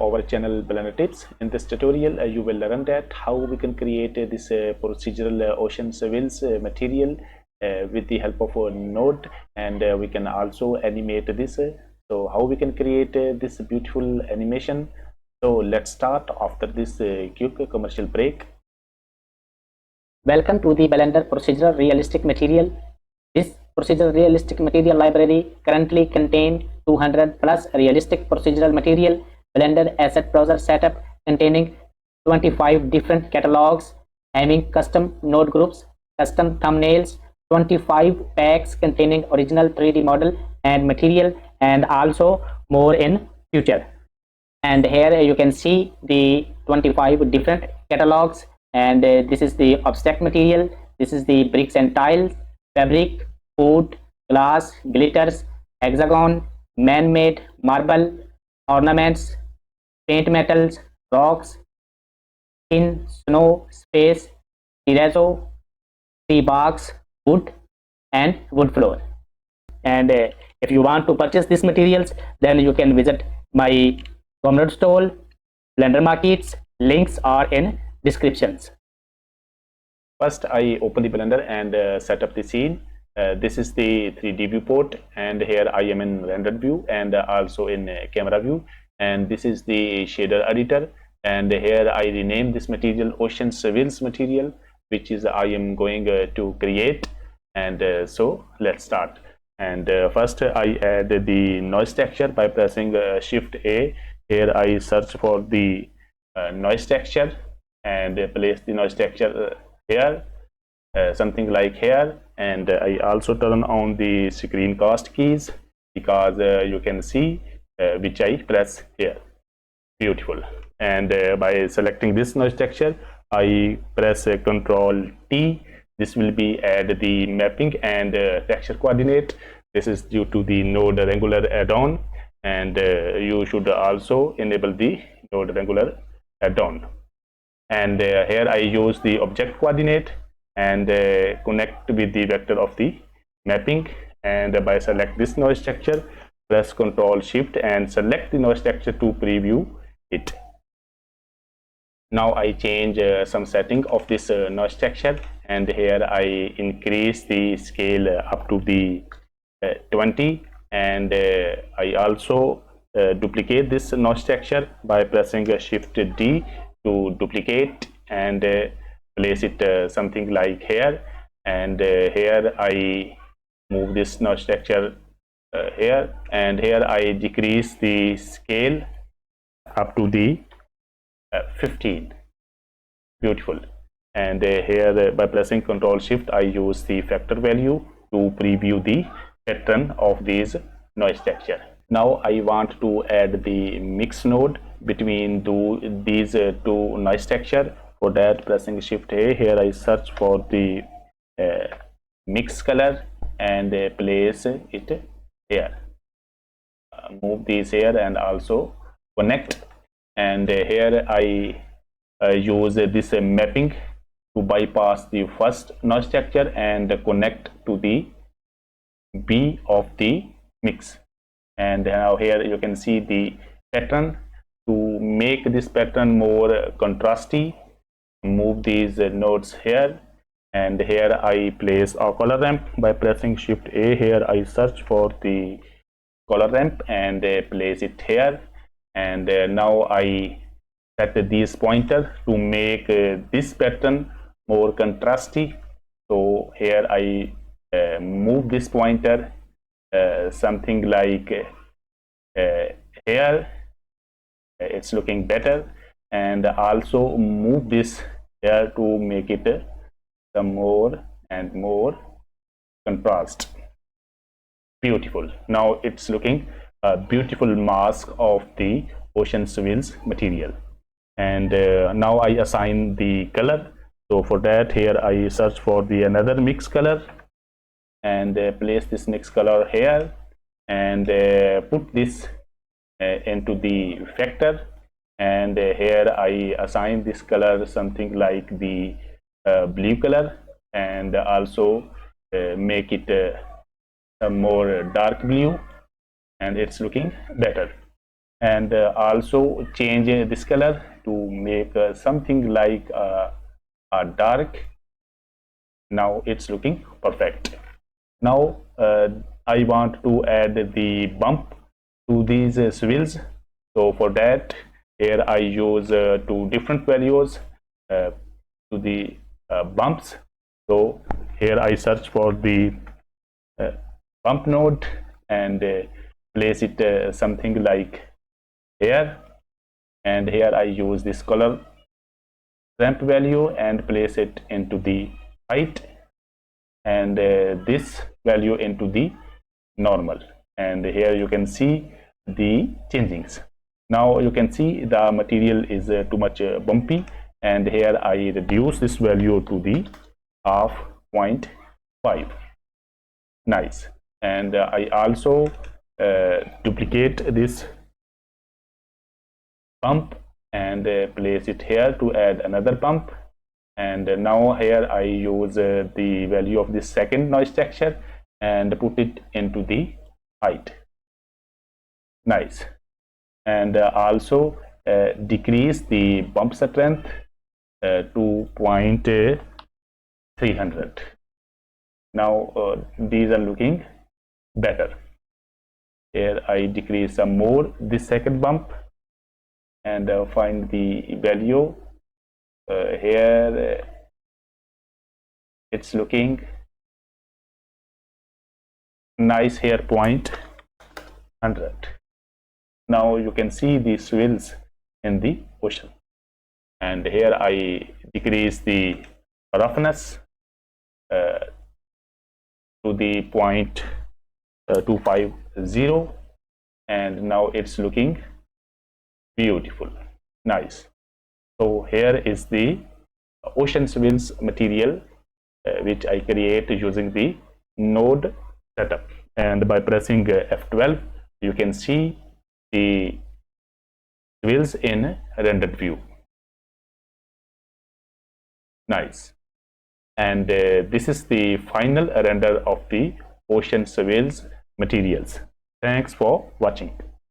our channel Blender Tips. In this tutorial you will learn that how we can create this procedural ocean swirls material with the help of a node, and we can also animate this. So how we can create this beautiful animation. So let's start after this quick commercial break. Welcome to the Blender Procedural Realistic Material. This procedural realistic material library currently contains 200 plus realistic procedural material, Blender asset browser setup containing 25 different catalogs, having custom node groups, custom thumbnails, 25 packs containing original 3D model and material, and also more in future. And here you can see the 25 different catalogs, and this is the abstract material, this is the bricks and tiles, fabric, wood, glass, glitters, hexagon, man-made, marble, ornaments, paint metals, rocks, skin, snow, space, terrazzo, tree barks, wood, and wood floor. And if you want to purchase these materials, then you can visit my Gumroad store, Blender markets. Links are in descriptions. First, I open the Blender and set up the scene. This is the 3D viewport, and here I am in rendered view and also in camera view, and this is the shader editor, and here I rename this material Ocean Swirls material, which is I am going to create. And so let's start. And first I add the noise texture by pressing Shift A. Here I search for the noise texture and place the noise texture here, something like here. And I also turn on the screencast keys because you can see which I press here. Beautiful. And by selecting this noise texture, I press Ctrl T. This will be add the mapping and texture coordinate. This is due to the node wrangler add-on, and you should also enable the node wrangler add-on. And here I use the object coordinate and connect with the vector of the mapping. And by select this noise texture, press Ctrl Shift and select the noise texture to preview it. Now I change some setting of this noise texture, and here I increase the scale up to the 20, and I also duplicate this noise texture by pressing Shift D to duplicate and place it something like here. And here I move this noise texture here, and here I decrease the scale up to the 15. Beautiful. And here by pressing Ctrl Shift, I use the factor value to preview the pattern of these noise texture. Now I want to add the mix node between these two noise texture. For that, pressing Shift A, here I search for the mix color and place it here. Move these here and also connect. And here I use this mapping to bypass the first noise texture and connect to the B of the mix. And now here you can see the pattern. To make this pattern more contrasty, move these nodes here, and here I place a color ramp by pressing Shift A. Here I search for the color ramp and place it here. And now I set this pointer to make this pattern more contrasty. So here I move this pointer something like here. It's looking better. And also move this here to make it some more and more contrast. Beautiful. Now it's looking a beautiful mask of the ocean swirls material. And now I assign the color. So for that, here I search for the another mix color and place this mix color here, and put this into the vector. And here I assign this color something like the blue color, and also make it some more dark blue, and it's looking better. and also change this color to make something like a dark. Now it's looking perfect. Now I want to add the bump to these swirls. So for that, here I use two different values to the bumps. So here I search for the bump node and place it something like here, and here I use this color ramp value and place it into the height, and this value into the normal, and here you can see the changings. Now you can see the material is too much bumpy, and here I reduce this value to the half 0.5. Nice. And I also duplicate this bump and place it here to add another bump, and now here I use the value of this second noise texture and put it into the height. Nice. And also decrease the bump strength to 0.300. Now these are looking better. Here I decrease some more this second bump and find the value. Here it's looking nice. Here 0.100. Now you can see the swirls in the ocean, and here I decrease the roughness to the 0.250, and now it's looking beautiful. Nice. So here is the ocean swirls material which I create using the node setup, and by pressing F12 you can see the swirls in rendered view. Nice. And this is the final render of the ocean swirls materials. Thanks for watching.